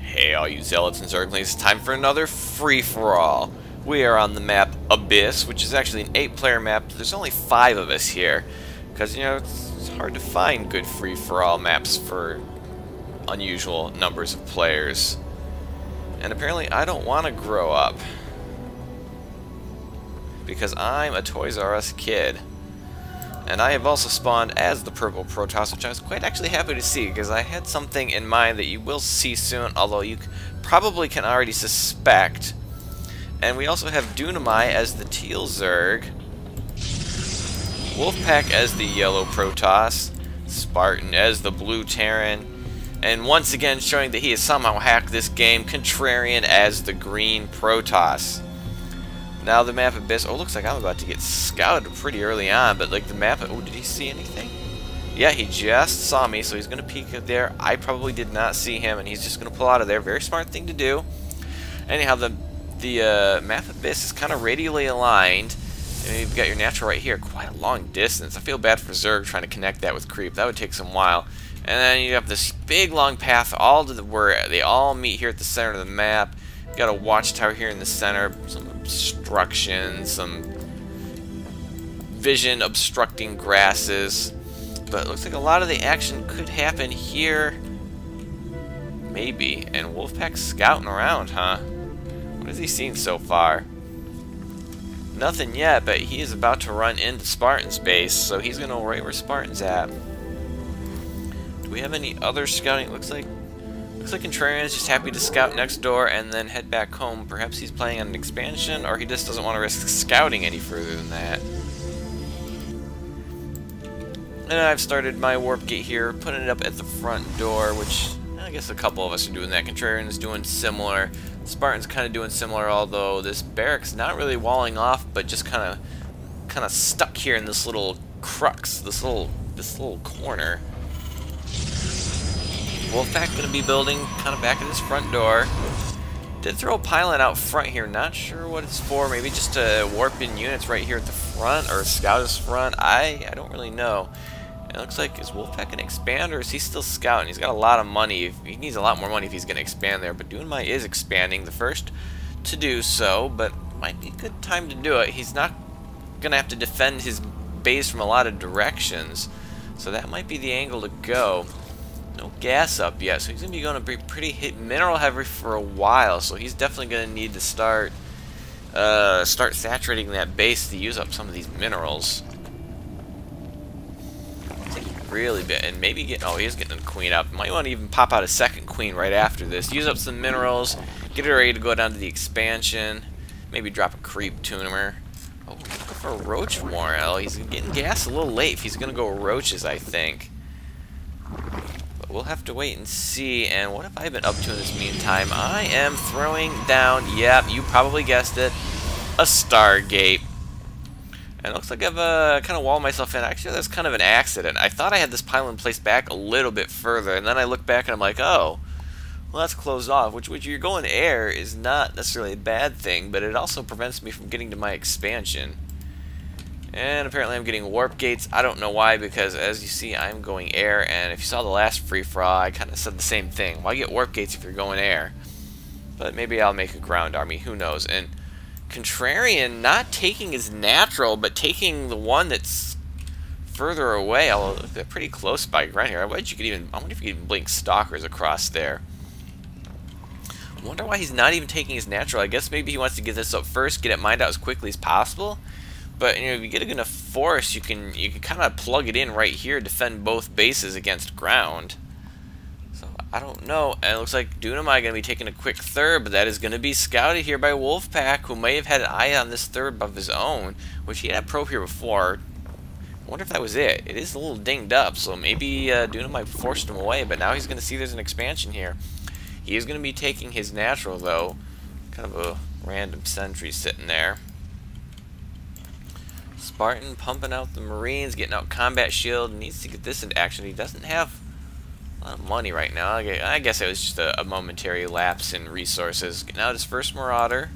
Hey all you zealots and zerglings, it's time for another free-for-all. We are on the map Abyss, which is actually an 8-player map. There's only 5 of us here, because, you know, it's hard to find good free-for-all maps for unusual numbers of players. And apparently I don't want to grow up, because I'm a Toys R Us kid. And I have also spawned as the purple Protoss, which I was quite actually happy to see, because I had something in mind that you will see soon, although you probably can already suspect. And we also have Dunamai as the teal Zerg, Wolfpack as the yellow Protoss, Spartan as the blue Terran, and once again showing that he has somehow hacked this game, Contrarian as the green Protoss. Now the map Abyss, oh, looks like I'm about to get scouted pretty early on, but like the map, oh, did he see anything? Yeah, he just saw me, so he's going to peek up there. I probably did not see him, and he's just going to pull out of there. Very smart thing to do. Anyhow, the map Abyss is kind of radially aligned, and you've got your natural right here, quite a long distance. I feel bad for Zerg trying to connect that with Creep. That would take some while. And then you have this big long path all to where they all meet here at the center of the map. Got a watchtower here in the center, some obstruction, some vision obstructing grasses, but it looks like a lot of the action could happen here, maybe. And Wolfpack's scouting around, huh? What has he seen so far? Nothing yet, but he is about to run into Spartan's base, so he's gonna know right where Spartan's at. Do we have any other scouting? Looks like Contrarian is just happy to scout next door and then head back home. Perhaps he's playing on an expansion, or he just doesn't want to risk scouting any further than that. And I've started my warp gate here, putting it up at the front door, which I guess a couple of us are doing that. Contrarian is doing similar. Spartan's kind of doing similar, although this barracks not really walling off, but just kind of stuck here in this little crux, this little corner. Wolfpack going to be building kind of back at his front door. Did throw a pylon out front here. Not sure what it's for. Maybe just to warp in units right here at the front, or scout his front. I don't really know. It looks like, is Wolfpack going to expand, or is he still scouting? He's got a lot of money. He needs a lot more money if he's going to expand there. But Dunamai is expanding, the first to do so, but might be a good time to do it. He's not going to have to defend his base from a lot of directions, so that might be the angle to go. No gas up yet, so he's going to be going to be pretty mineral heavy for a while, so he's definitely going to need to start saturating that base to use up some of these minerals. Really bit, and maybe get, oh, he is getting a queen up. Might want to even pop out a second queen right after this. Use up some minerals, get it ready to go down to the expansion, maybe drop a creep tuner. Oh, go for a roach more. Oh, he's getting gas a little late if he's going to go roaches, I think. We'll have to wait and see. And what have I been up to in this meantime? I am throwing down, yep, you probably guessed it, a Stargate. And it looks like I've kind of walled myself in. Actually, that's kind of an accident. I thought I had this pylon placed back a little bit further, and then I look back and I'm like, oh, well, that's closed off, which you're going air is not necessarily a bad thing, but it also prevents me from getting to my expansion. And apparently I'm getting warp gates. I don't know why, because as you see, I'm going air, and if you saw the last free-for-all, I kind of said the same thing. Why get warp gates if you're going air? But maybe I'll make a ground army, who knows. And Contrarian not taking his natural, but taking the one that's further away, although they're pretty close by ground here. I wonder if you could even blink stalkers across there. I wonder why he's not even taking his natural. I guess maybe he wants to get this up first, get it mined out as quickly as possible. But, you know, if you get it in a forest, you can kind of plug it in right here, defend both bases against ground. So I don't know. And it looks like Dunamai going to be taking a quick third, but that is going to be scouted here by Wolfpack, who may have had an eye on this third of his own, which he had a probe here before. I wonder if that was it. It is a little dinged up, so maybe Dunamai forced him away, but now he's going to see there's an expansion here. He is going to be taking his natural, though. Kind of a random sentry sitting there. Spartan pumping out the Marines, getting out combat shield, needs to get this into action. He doesn't have a lot of money right now. I guess it was just a momentary lapse in resources. Getting out his first Marauder,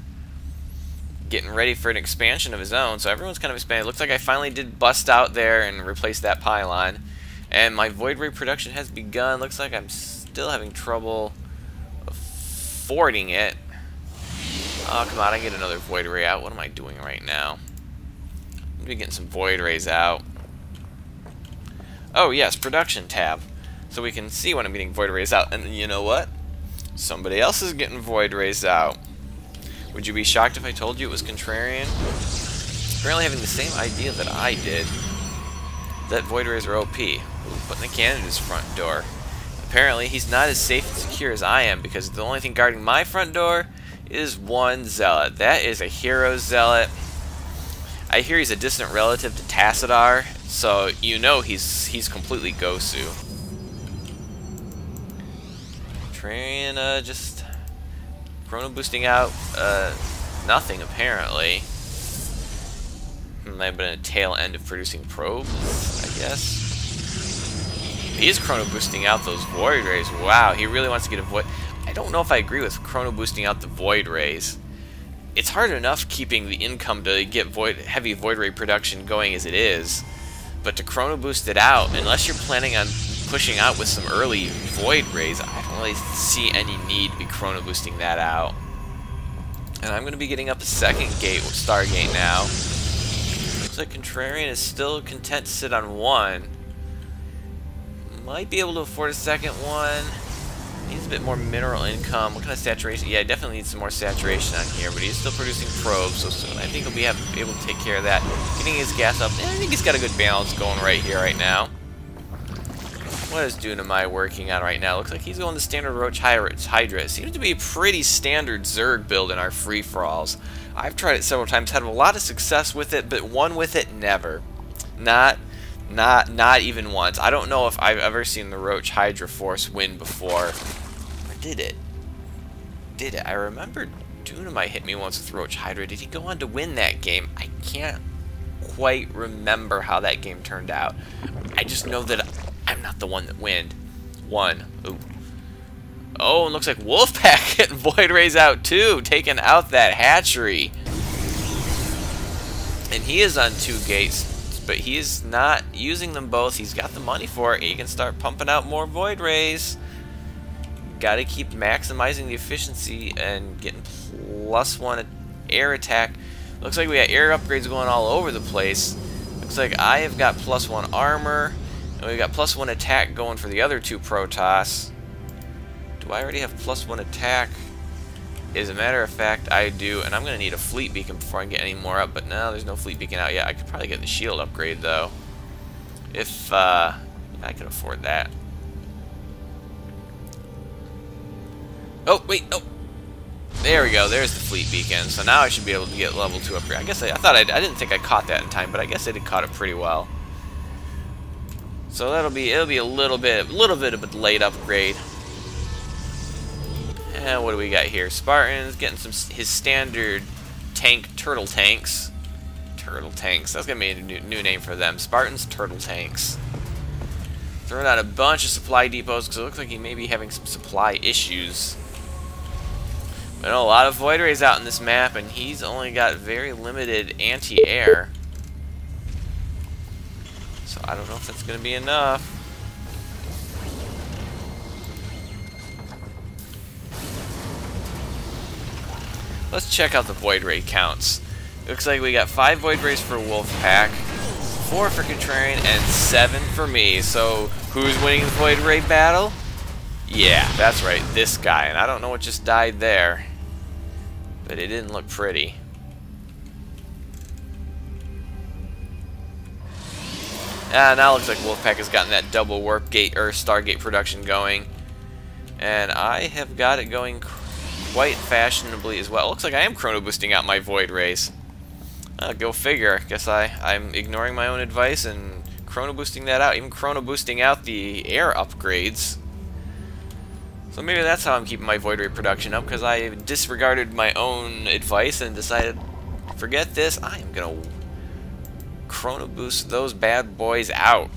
getting ready for an expansion of his own, so everyone's kind of expanding. It looks like I finally did bust out there and replace that pylon, and my Void Ray production has begun. Looks like I'm still having trouble affording it. Oh, come on, I get another Void Ray out. What am I doing right now? I'm gonna be getting some Void Rays out. Oh, yes, production tab. So we can see when I'm getting Void Rays out. And you know what? Somebody else is getting Void Rays out. Would you be shocked if I told you it was Contrarian? Apparently having the same idea that I did. That Void Rays are OP. Ooh, putting a cannon in his front door. Apparently he's not as safe and secure as I am, because the only thing guarding my front door is one zealot. That is a hero zealot. I hear he's a distant relative to Tassadar, so you know he's completely Gosu. Contrarian just chrono boosting out nothing apparently. Might have been a tail end of producing probes, I guess. He is chrono boosting out those Void Rays. Wow, he really wants to get a Void. I don't know if I agree with chrono boosting out the Void Rays. It's hard enough keeping the income to get heavy Void Ray production going as it is, but to chrono boost it out, unless you're planning on pushing out with some early Void Rays, I don't really see any need to be chrono boosting that out. And I'm going to be getting up a second Stargate now. Looks like Contrarian is still content to sit on one. Might be able to afford a second one. Needs a bit more mineral income. What kind of saturation? Yeah, definitely needs some more saturation on here, but he's still producing probes, so soon I think he'll be able to take care of that. Getting his gas up. I think he's got a good balance going right here, right now. What is Dunamai working on right now? Looks like he's going the standard Roach Hydra. It seems to be a pretty standard Zerg build in our free-for-alls. I've tried it several times, had a lot of success with it, but won with it never. Not even once. I don't know if I've ever seen the Roach Hydra Force win before. Or did it? Did it? I remember Dunamai hit me once with Roach Hydra. Did he go on to win that game? I can't quite remember how that game turned out. I just know that I'm not the one that won. Ooh. Oh, and looks like Wolfpack getting Void Rays out too, taking out that hatchery. And he is on 2 gates, but he is not using them both. He's got the money for it. He can start pumping out more Void Rays. Got to keep maximizing the efficiency and getting +1 air attack. Looks like we got air upgrades going all over the place. Looks like I have got +1 armor, and we've got +1 attack going for the other 2 Protoss. Do I already have +1 attack? As a matter of fact, I do, and I'm going to need a fleet beacon before I can get any more up, but no, there's no fleet beacon out yet. I could probably get the shield upgrade, though. If, I can afford that. Oh, wait, oh! There we go, there's the fleet beacon, so now I should be able to get level 2 upgrade. I guess I didn't think I caught that in time, but I guess I did caught it pretty well. So it'll be a little bit of a delayed upgrade. And what do we got here? Spartan's getting his standard turtle tanks. Turtle tanks. That's gonna be a new name for them. Spartan's turtle tanks. Throwing out a bunch of supply depots because it looks like he may be having some supply issues. But a lot of Void Rays out in this map, and he's only got very limited anti-air. So I don't know if that's gonna be enough. Let's check out the Void Ray counts. Looks like we got 5 Void Rays for Wolfpack, 4 for Contrarian, and 7 for me. So, who's winning the Void Ray battle? Yeah, that's right, this guy. And I don't know what just died there, but it didn't look pretty. Now it looks like Wolfpack has gotten that double warp gate or Stargate production going. And I have got it going quite fashionably as well. Looks like I am chrono boosting out my Void Rays. Go figure. I guess I'm ignoring my own advice and chrono boosting that out. Even chrono boosting out the air upgrades. So maybe that's how I'm keeping my Void Ray production up, because I disregarded my own advice and decided, forget this, I am going to chrono boost those bad boys out.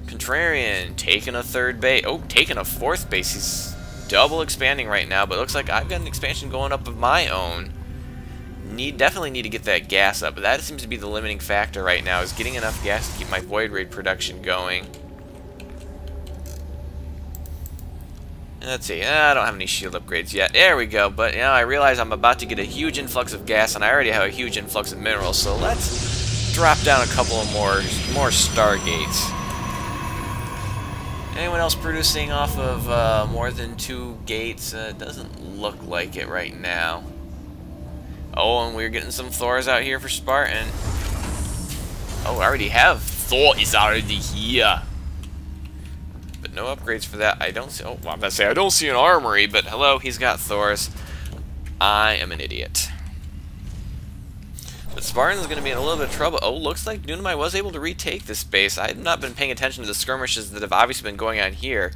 Contrarian taking a 3rd base. Oh, taking a 4th base. He's double expanding right now, but it looks like I've got an expansion going up of my own. Definitely need to get that gas up, but that seems to be the limiting factor right now, is getting enough gas to keep my Void Ray production going. Let's see, I don't have any shield upgrades yet. There we go, but you know, I realize I'm about to get a huge influx of gas, and I already have a huge influx of minerals, so let's drop down a couple of more Stargates. Anyone else producing off of more than 2 gates? Doesn't look like it right now. Oh, and we're getting some Thors out here for Spartan. Oh, I already have Thor is already here. But no upgrades for that. I don't see. Oh, well, I'm about to say I don't see an armory, but hello, he's got Thors. I am an idiot. But Spartan's going to be in a little bit of trouble. Oh, looks like Dunamai was able to retake this base. I have not been paying attention to the skirmishes that have obviously been going on here.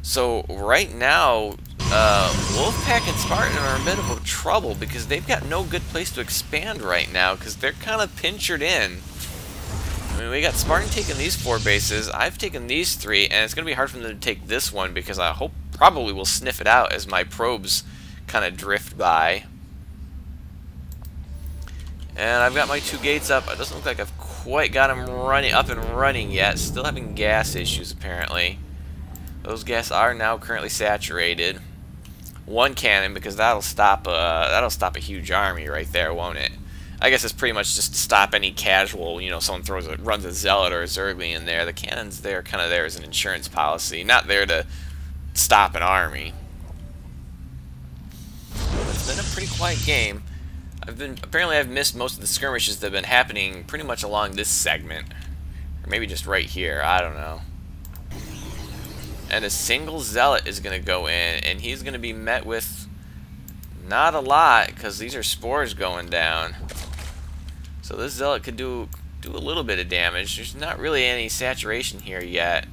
So right now, Wolfpack and Spartan are in a bit of trouble because they've got no good place to expand right now because they're kind of pinchered in. I mean, we got Spartan taking these 4 bases, I've taken these 3, and it's going to be hard for them to take this one because I hope probably will sniff it out as my probes kind of drift by. And I've got my 2 gates up. It doesn't look like I've quite got them up and running yet. Still having gas issues apparently. Those gas are now currently saturated. 1 cannon because that'll stop a huge army right there, won't it? I guess it's pretty much just to stop any casual, you know, someone runs a Zealot or a Zergling in there. The cannon's there, kind of there as an insurance policy, not there to stop an It's been a pretty quiet game. Apparently I've missed most of the skirmishes that have been happening pretty much along this segment. Or maybe just right here, I don't know. And a single Zealot is going to go in, and he's going to be met with not a lot, because these are spores going down. So this Zealot could do a little bit of damage. There's not really any saturation here yet.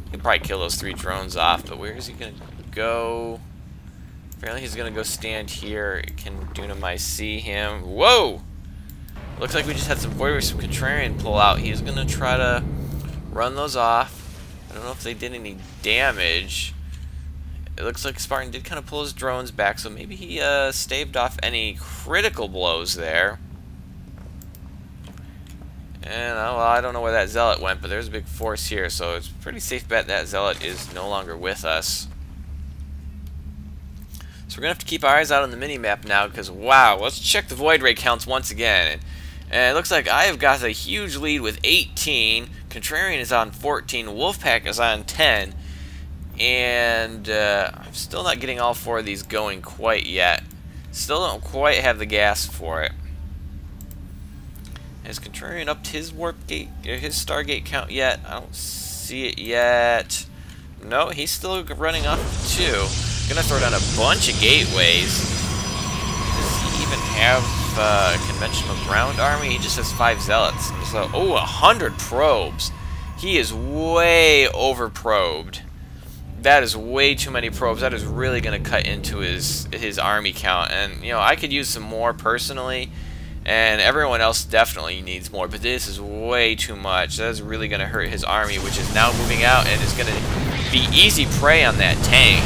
He can probably kill those 3 drones off, but where is he going to go? Apparently he's going to go stand here. Can Dunamai see him? Whoa! Looks like we just had some Void Rays, some Contrarian pull out. He's going to try to run those off. I don't know if they did any damage. It looks like Spartan did kind of pull his drones back, so maybe he staved off any critical blows there. And, well, I don't know where that Zealot went, but there's a big force here, so it's a pretty safe bet that Zealot is no longer with us. So we're going to have to keep our eyes out on the mini-map now, because, wow, let's check the Void Ray counts once again. And it looks like I have got a huge lead with 18, Contrarian is on 14, Wolfpack is on 10, and I'm still not getting all 4 of these going quite yet. Still don't quite have the gas for it. Has Contrarian upped his warp gate, his Stargate count yet? I don't see it yet. No, he's still running off 2. Gonna throw down a bunch of gateways. Does he even have a conventional ground army? He just has 5 Zealots. So, oh, 100 probes. He is way over probed. That is way too many probes. That is really going to cut into his army count. And, you know, I could use some more personally. And everyone else definitely needs more. But this is way too much. That is really going to hurt his army, which is now moving out and is going to be easy prey on that tank.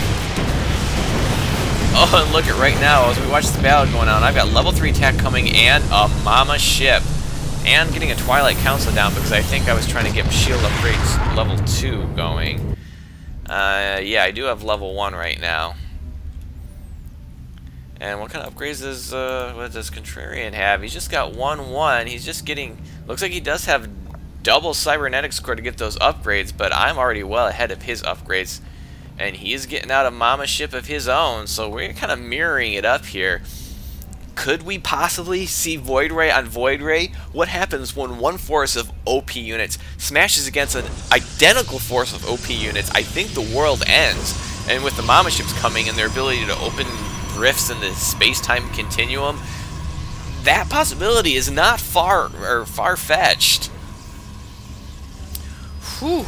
Oh, and look at right now, as we watch the battle going on, I've got level 3 attack coming and a Mama ship. And getting a Twilight Council down because I think I was trying to get shield upgrades level 2 going. Yeah, I do have level 1 right now. And what kind of upgrades what does Contrarian have? He's just got 1-1. He's just getting... Looks like he does have double cybernetics core to get those upgrades, but I'm already well ahead of his upgrades. And he's getting out a Mama ship of his own, so we're kind of mirroring it up here. Could we possibly see Void Ray on Void Ray? What happens when one force of OP units smashes against an identical force of OP units? I think the world ends. And with the Mama ships coming and their ability to open rifts in the space-time continuum, that possibility is not far-fetched. Whew.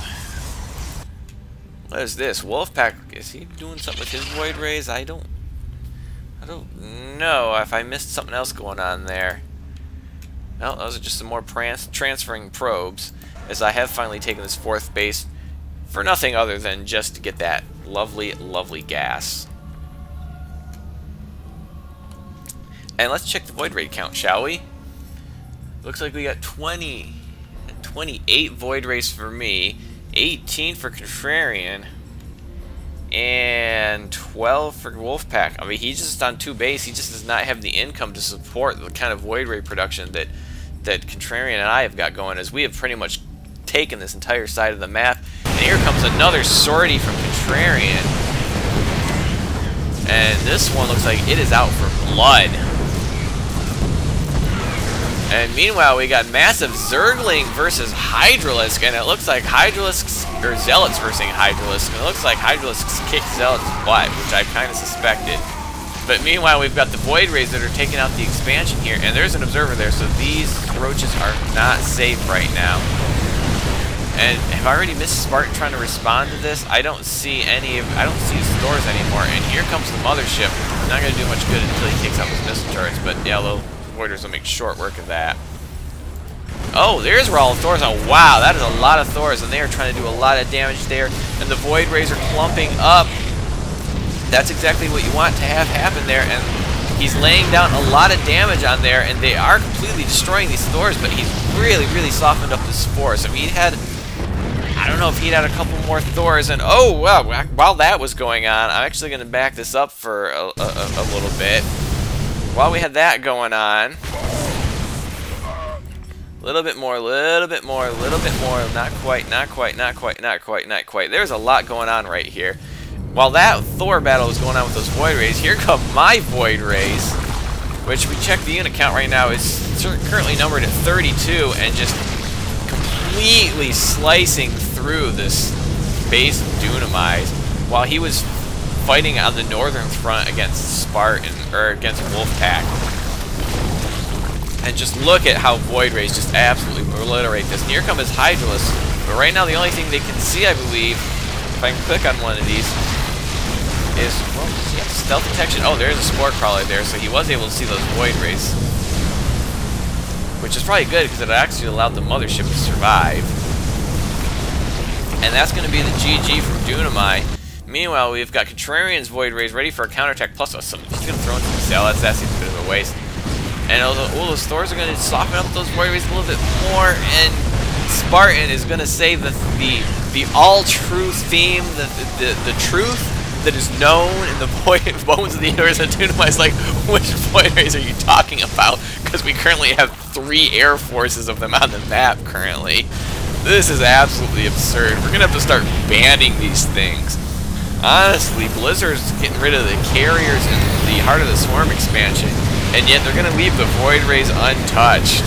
What is this? Wolfpack, is he doing something with his Void Rays? I don't know if I missed something else going on there. No, those are just some more transferring probes, as I have finally taken this 4th base for nothing other than just to get that lovely, lovely gas. And let's check the Void Ray count, shall we? Looks like we got 28 Void Rays for me, 18 for Contrarian, and 12 for Wolfpack. I mean, he's just on 2 base. He just does not have the income to support the kind of Void Ray production that Contrarian and I have got going, as we have pretty much taken this entire side of the map. And here comes another sortie from Contrarian. And this one looks like it is out for blood. And meanwhile, we got massive Zergling versus Hydralisk, and it looks like Hydralisk's, or Zealots versus Hydralisk, and it looks like Hydralisk's kicked Zealots' butt, which I kind of suspected. But meanwhile, we've got the Void Rays that are taking out the expansion here, and there's an observer there, so these roaches are not safe right now. And have I already missed Spartan trying to respond to this? I don't see I don't see stores anymore, and here comes the mothership. Not going to do much good until he kicks out his missile turrets, but yeah, the Voiders will make short work of that. Oh, there's where all the Thors are. Wow, that is a lot of Thors, and they are trying to do a lot of damage there, and the Void Rays are clumping up. That's exactly what you want to have happen there, and he's laying down a lot of damage on there, and they are completely destroying these Thors, but he's really, really softened up this force. I mean, he had, I don't know if he'd had a couple more Thors, and oh, wow, while that was going on, I'm actually going to back this up for a little bit. While we had that going on, a little bit more, little bit more, little bit more, not quite, not quite, not quite, not quite, not quite. There's a lot going on right here. While that Thor battle was going on with those Void Rays, here come my Void Rays, which we check the unit count right now is currently numbered at 32, and just completely slicing through this base of Dunamite while he was fighting on the northern front against Spartan, or against Wolfpack. And just look at how Void Rays just absolutely obliterate this. And here come his Hydralisk, but right now the only thing they can see, I believe, if I can click on one of these, is, well, yeah, stealth detection. Oh, there's a Spore Crawler there, so he was able to see those Void Rays, which is probably good because it actually allowed the mothership to survive. And that's going to be the GG from Dunamite. Meanwhile, we've got Contrarian's Void Rays ready for a counterattack, plus he's going to throw in some Zealots. That seems a bit of a waste. And all those Thors are going to soften up those Void Rays a little bit more, and Spartan is going to say the all-truth theme, the truth that is known in the bones of the universe. And Dunamite's like, which Void Rays are you talking about? Because we currently have 3 air forces of them on the map currently. This is absolutely absurd. We're going to have to start banning these things. Honestly, Blizzard's getting rid of the carriers in the Heart of the Swarm expansion, and yet they're going to leave the Void Rays untouched.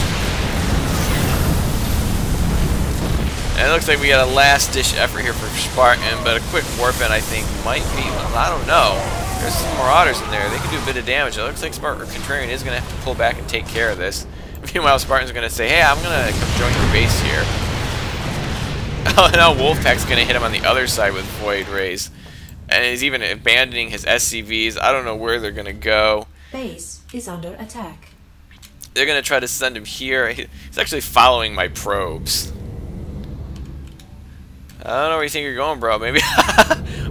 And it looks like we got a last-ditch effort here for Spartan, but a quick warp in, I think, might be, well, I don't know. There's some Marauders in there. They can do a bit of damage. It looks like Spartan or Contrarian is going to have to pull back and take care of this. Meanwhile, Spartan's going to say, hey, I'm going to come join your base here. Oh, now Wolfpack's going to hit him on the other side with Void Rays. And he's even abandoning his SCVs. I don't know where they're going to go. Base is under attack. They're going to try to send him here. He's actually following my probes. I don't know where you think you're going, bro. Maybe.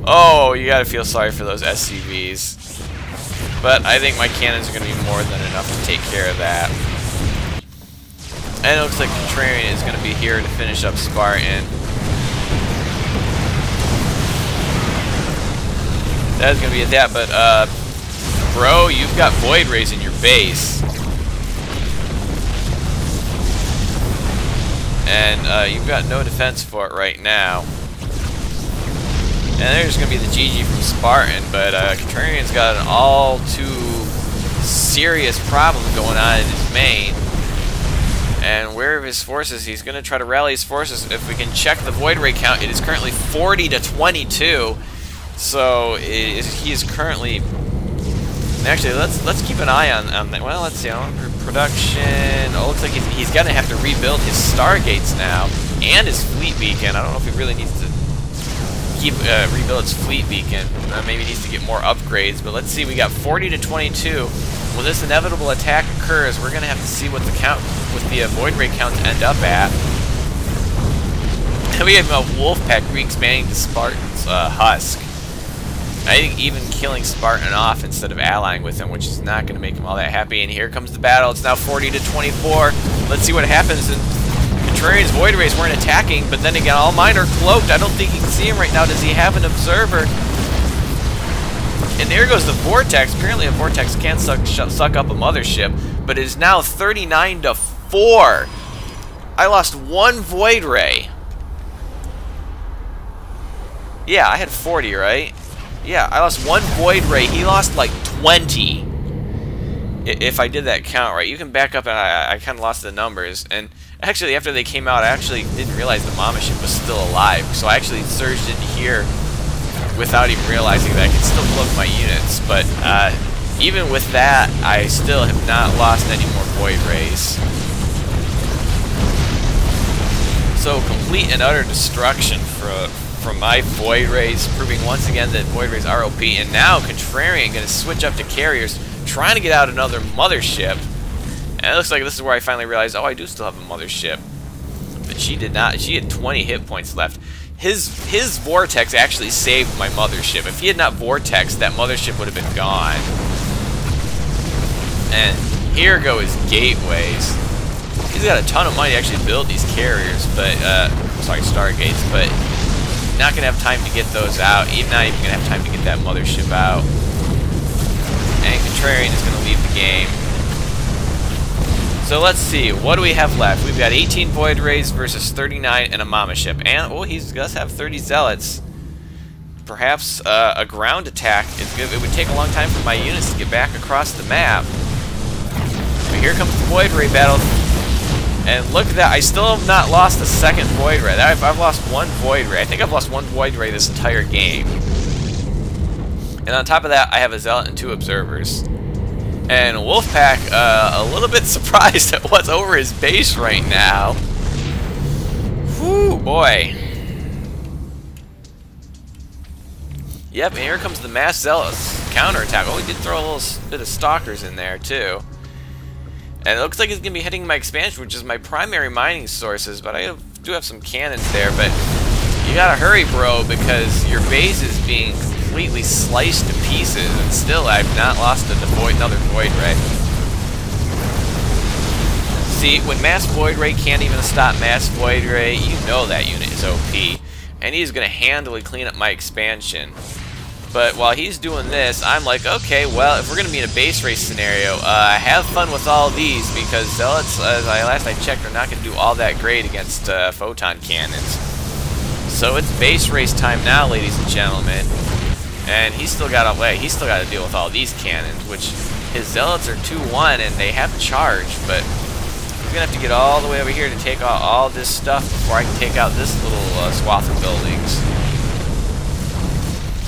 Oh, you got to feel sorry for those SCVs. But I think my cannons are going to be more than enough to take care of that. And it looks like Contrarian is going to be here to finish up Spartan. That's going to be at that, but, bro, you've got Void Rays in your base. And, you've got no defense for it right now. And there's going to be the GG from Spartan, but, Contrarian's got an all too serious problem going on in his main. And where are his forces? He's going to try to rally his forces. If we can check the Void Ray count, it is currently 40 to 22. So he is currently. Actually, let's keep an eye on that. Well, let's see. Production. Oh, looks like he's gonna have to rebuild his Stargates now and his Fleet Beacon. I don't know if he really needs to rebuild his Fleet Beacon. Maybe he needs to get more upgrades. But let's see. We got 40 to 22. When this inevitable attack occurs, we're gonna have to see what the Void Ray counts end up at. And we have a Wolfpack re-expanding to Spartan's Husk. I think even killing Spartan off instead of allying with him, which is not going to make him all that happy. And here comes the battle. It's now 40 to 24. Let's see what happens. And Contrarian's Void Rays weren't attacking, but then again, all mine are cloaked. I don't think you can see him right now. Does he have an observer? And there goes the Vortex. Apparently a Vortex can suck up a mothership, but it is now 39-4. I lost one Void Ray. Yeah, I had 40, right? Yeah, I lost one Void Ray. He lost like 20. If I did that count right. You can back up, and I kind of lost the numbers. And actually, after they came out, I actually didn't realize the Mama ship was still alive. So I actually surged into here without even realizing that I could still cloak my units. But even with that, I still have not lost any more Void Rays. So complete and utter destruction from my Void Rays, proving once again that Void Rays are OP. And now Contrarian going to switch up to carriers, trying to get out another mothership. And it looks like this is where I finally realized, oh, I do still have a mothership. But she did not. She had 20 hit points left. His Vortex actually saved my mothership. If he had not Vortex, that mothership would have been gone. And here go his gateways. He's got a ton of money to actually build these carriers, but, sorry, Stargates, but not going to have time to get those out. Not even going to have time to get that mothership out. And Contrarian is going to leave the game. So let's see, what do we have left? We've got 18 Void Rays versus 39 and a Mama ship. And, oh, he does have 30 Zealots. Perhaps a ground attack. It would take a long time for my units to get back across the map. But here comes the Void Ray battle. And look at that, I still have not lost a second Void Ray. I've lost one Void Ray. I think I've lost one Void Ray this entire game. And on top of that, I have a Zealot and 2 Observers. And Wolfpack, a little bit surprised at what's over his base right now. Whew, boy. Yep, and here comes the Mass Zealots counterattack. Oh, he did throw a little bit of Stalkers in there, too. And it looks like he's going to be hitting my expansion, which is my primary mining sources, but I do have some cannons there. But you gotta hurry, bro, because your base is being completely sliced to pieces, and still I've not lost another Void Ray. See, when Mass Void Ray can't even stop Mass Void Ray, you know that unit is OP. And he's going to handily clean up my expansion. But while he's doing this, I'm like, okay, well, if we're going to be in a base race scenario, have fun with all these, because Zealots, last I checked, are not going to do all that great against photon cannons. So it's base race time now, ladies and gentlemen. And he's still got to deal with all these cannons, which his Zealots are 2-1, and they have charge, but he's going to have to get all the way over here to take out all this stuff before I can take out this little swath of buildings.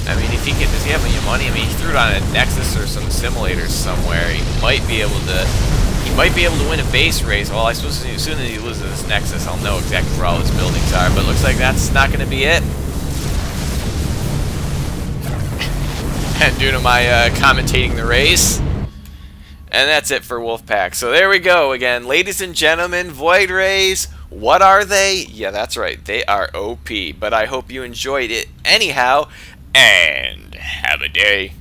I mean, if he can, does he have any money? I mean, he threw it on a Nexus or some simulators somewhere. He might be able to win a base race. Well, I suppose as soon as he loses this Nexus, I'll know exactly where all his buildings are. But it looks like that's not going to be it. And due to my commentating the race. And that's it for Wolfpack. So there we go again. Ladies and gentlemen, Void Rays, what are they? Yeah, that's right. They are OP. But I hope you enjoyed it anyhow. And have a day.